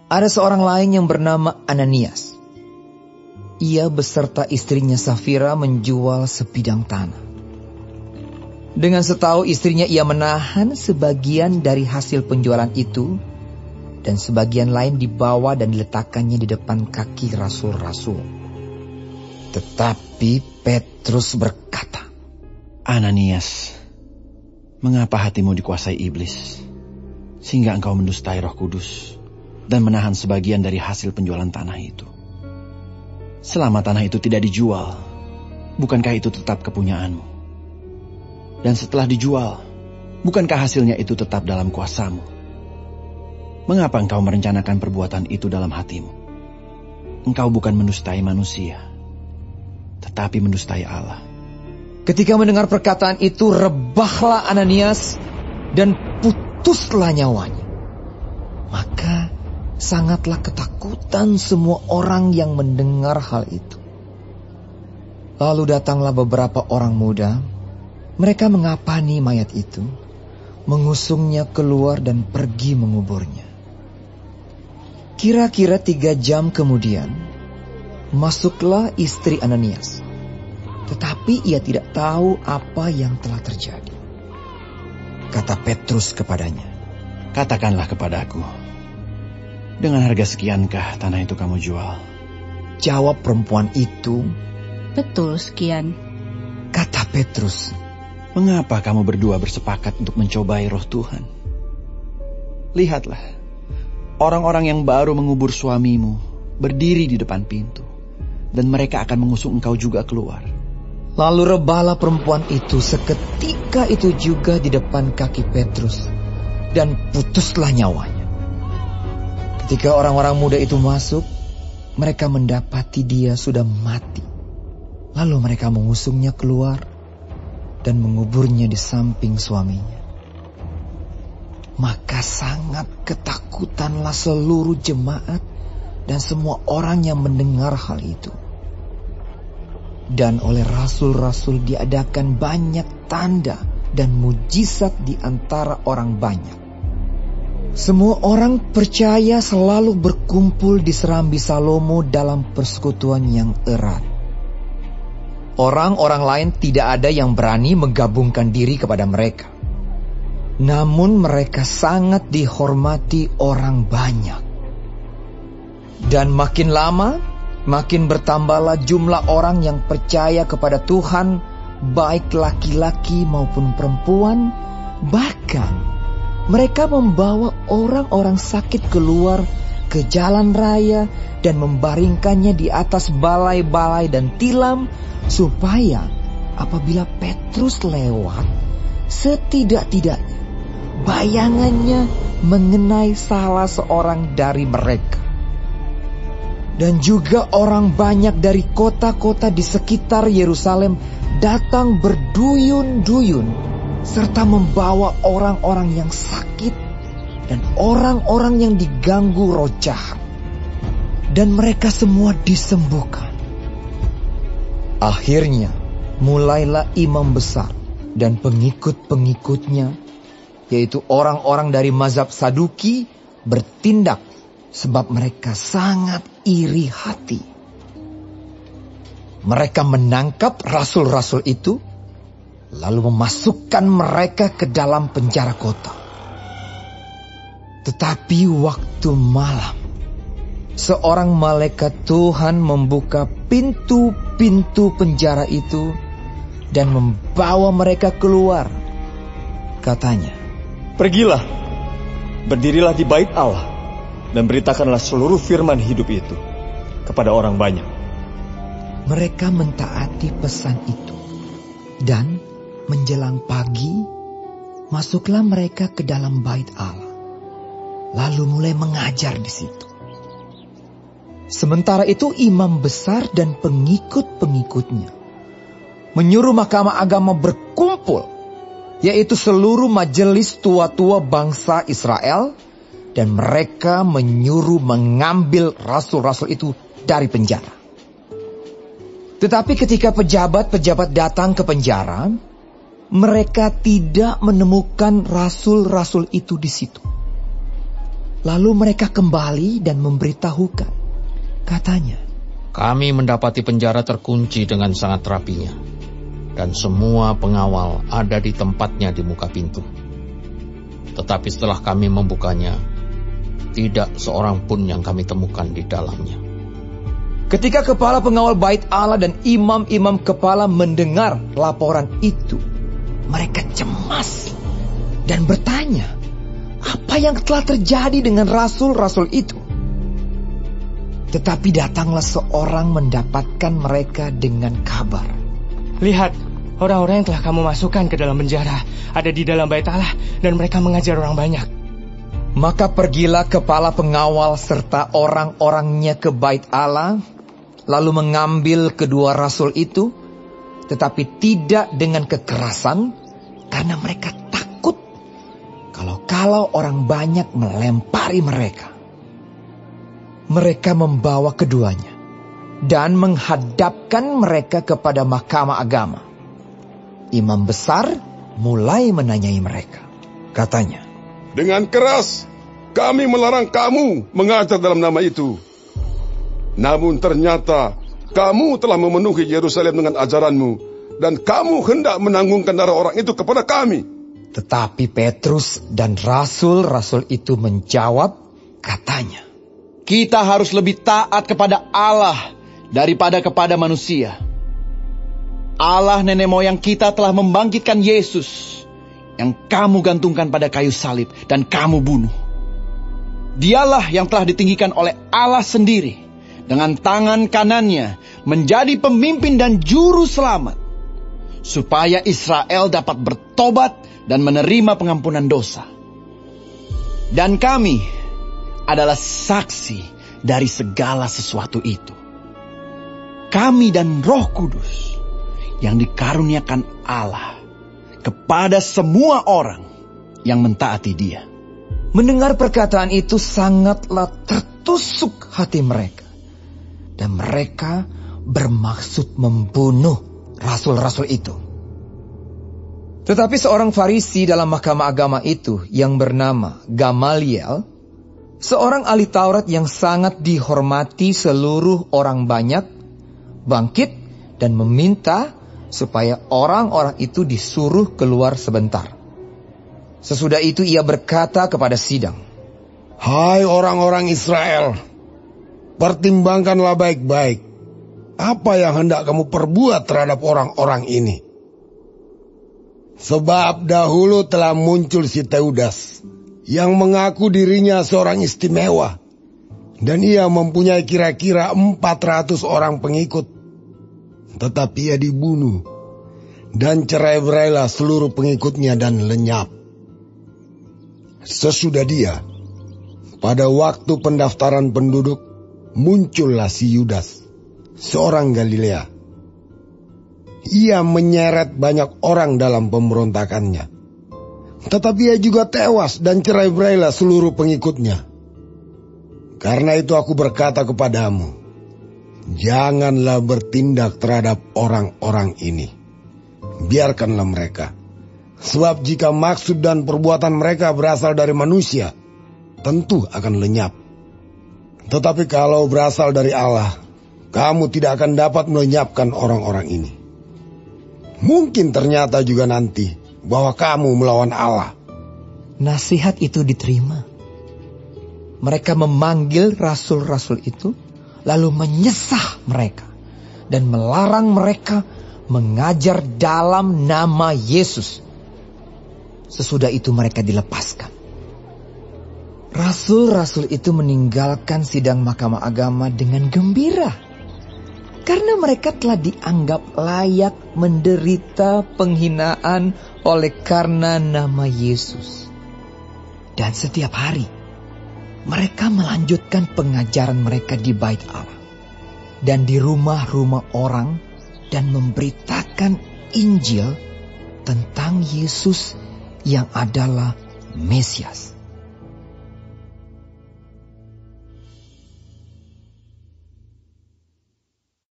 Ada seorang lain yang bernama Ananias. Ia beserta istrinya Safira menjual sebidang tanah. Dengan setahu istrinya, ia menahan sebagian dari hasil penjualan itu, dan sebagian lain dibawa dan diletakkannya di depan kaki rasul-rasul. Tetapi Petrus berkata, Ananias, mengapa hatimu dikuasai iblis, sehingga engkau mendustai Roh Kudus dan menahan sebagian dari hasil penjualan tanah itu? Selama tanah itu tidak dijual, bukankah itu tetap kepunyaanmu? Dan setelah dijual, bukankah hasilnya itu tetap dalam kuasamu? Mengapa engkau merencanakan perbuatan itu dalam hatimu? Engkau bukan mendustai manusia, tetapi mendustai Allah. Ketika mendengar perkataan itu, rebahlah Ananias dan putuslah nyawanya. Maka sangatlah ketakutan semua orang yang mendengar hal itu. Lalu datanglah beberapa orang muda. Mereka mengapani mayat itu, mengusungnya keluar dan pergi menguburnya. Kira-kira 3 jam kemudian, masuklah istri Ananias. Tetapi ia tidak tahu apa yang telah terjadi. Kata Petrus kepadanya, Katakanlah kepadaku, dengan harga sekiankah tanah itu kamu jual? Jawab perempuan itu, Betul sekian. Kata Petrus, Mengapa kamu berdua bersepakat untuk mencobai Roh Tuhan? Lihatlah, orang-orang yang baru mengubur suamimu berdiri di depan pintu, dan mereka akan mengusung engkau juga keluar. Lalu rebahlah perempuan itu seketika itu juga di depan kaki Petrus, dan putuslah nyawanya. Ketika orang-orang muda itu masuk, mereka mendapati dia sudah mati. Lalu mereka mengusungnya keluar dan menguburnya di samping suaminya. Maka sangat ketakutanlah seluruh jemaat dan semua orang yang mendengar hal itu. Dan oleh rasul-rasul diadakan banyak tanda dan mujizat di antara orang banyak. Semua orang percaya selalu berkumpul di Serambi Salomo dalam persekutuan yang erat. Orang-orang lain tidak ada yang berani menggabungkan diri kepada mereka. Namun mereka sangat dihormati orang banyak. Dan makin lama, makin bertambahlah jumlah orang yang percaya kepada Tuhan, baik laki-laki maupun perempuan. Bahkan mereka membawa orang-orang sakit keluar ke jalan raya dan membaringkannya di atas balai-balai dan tilam, supaya apabila Petrus lewat, setidak-tidaknya bayangannya mengenai salah seorang dari mereka. Dan juga orang banyak dari kota-kota di sekitar Yerusalem datang berduyun-duyun, serta membawa orang-orang yang sakit dan orang-orang yang diganggu roh jahat. Dan mereka semua disembuhkan. Akhirnya mulailah imam besar dan pengikut-pengikutnya, yaitu orang-orang dari mazhab Saduki, bertindak sebab mereka sangat iri hati. Mereka menangkap rasul-rasul itu, lalu memasukkan mereka ke dalam penjara kota. Tetapi waktu malam, seorang malaikat Tuhan membuka pintu-pintu penjara itu dan membawa mereka keluar. Katanya, Pergilah, berdirilah di bait Allah, dan beritakanlah seluruh firman hidup itu kepada orang banyak. Mereka mentaati pesan itu, dan menjelang pagi, masuklah mereka ke dalam bait Allah, lalu mulai mengajar di situ. Sementara itu imam besar dan pengikut-pengikutnya menyuruh mahkamah agama berkumpul, yaitu seluruh majelis tua-tua bangsa Israel, dan mereka menyuruh mengambil rasul-rasul itu dari penjara. Tetapi ketika pejabat-pejabat datang ke penjara, mereka tidak menemukan rasul-rasul itu di situ. Lalu mereka kembali dan memberitahukan. Katanya, kami mendapati penjara terkunci dengan sangat rapinya, dan semua pengawal ada di tempatnya di muka pintu. Tetapi setelah kami membukanya, tidak seorang pun yang kami temukan di dalamnya. ketika kepala pengawal bait Allah dan imam-imam kepala mendengar laporan itu, mereka cemas dan bertanya, apa yang telah terjadi dengan rasul-rasul itu? Tetapi datanglah seorang mendapatkan mereka dengan kabar. Lihat, orang-orang yang telah kamu masukkan ke dalam penjara ada di dalam bait Allah dan mereka mengajar orang banyak. Maka pergilah kepala pengawal serta orang-orangnya ke bait Allah, lalu mengambil kedua rasul itu, tetapi tidak dengan kekerasan, karena mereka takut kalau orang banyak melempari mereka. Mereka membawa keduanya dan menghadapkan mereka kepada mahkamah agama. Imam besar mulai menanyai mereka. Katanya, dengan keras kami melarang kamu mengajar dalam nama itu. Namun ternyata kamu telah memenuhi Yerusalem dengan ajaranmu, dan kamu hendak menanggungkan darah orang itu kepada kami. Tetapi Petrus dan rasul-rasul itu menjawab, katanya, kita harus lebih taat kepada Allah daripada kepada manusia. Allah nenek moyang kita telah membangkitkan Yesus yang kamu gantungkan pada kayu salib dan kamu bunuh. Dialah yang telah ditinggikan oleh Allah sendiri dengan tangan kanannya menjadi pemimpin dan juru selamat, supaya Israel dapat bertobat dan menerima pengampunan dosa. Dan kami adalah saksi dari segala sesuatu itu. Kami dan Roh Kudus yang dikaruniakan Allah kepada semua orang yang mentaati Dia. mendengar perkataan itu sangatlah tertusuk hati mereka. Dan mereka bermaksud membunuh rasul-rasul itu. Tetapi seorang Farisi dalam mahkamah agama itu yang bernama Gamaliel, seorang ahli Taurat yang sangat dihormati seluruh orang banyak, bangkit dan meminta supaya orang-orang itu disuruh keluar sebentar. Sesudah itu ia berkata kepada sidang, hai orang-orang Israel, pertimbangkanlah baik-baik apa yang hendak kamu perbuat terhadap orang-orang ini. Sebab dahulu telah muncul si Teudas yang mengaku dirinya seorang istimewa, dan ia mempunyai kira-kira 400 orang pengikut. Tetapi ia dibunuh, dan cerai-berailah seluruh pengikutnya dan lenyap. Sesudah dia, pada waktu pendaftaran penduduk, muncullah si Yudas, seorang Galilea. Ia menyeret banyak orang dalam pemberontakannya. Tetapi ia juga tewas dan cerai-berailah seluruh pengikutnya. Karena itu aku berkata kepadamu, janganlah bertindak terhadap orang-orang ini. Biarkanlah mereka. Sebab jika maksud dan perbuatan mereka berasal dari manusia, tentu akan lenyap. Tetapi kalau berasal dari Allah, kamu tidak akan dapat melenyapkan orang-orang ini. Mungkin ternyata juga nanti bahwa kamu melawan Allah. nasihat itu diterima. Mereka memanggil rasul-rasul itu, lalu menyesah mereka dan melarang mereka mengajar dalam nama Yesus. Sesudah itu mereka dilepaskan. Rasul-rasul itu meninggalkan sidang mahkamah agama dengan gembira, karena mereka telah dianggap layak menderita penghinaan oleh karena nama Yesus. Dan setiap hari mereka melanjutkan pengajaran mereka di bait Allah dan di rumah-rumah orang, dan memberitakan Injil tentang Yesus yang adalah Mesias.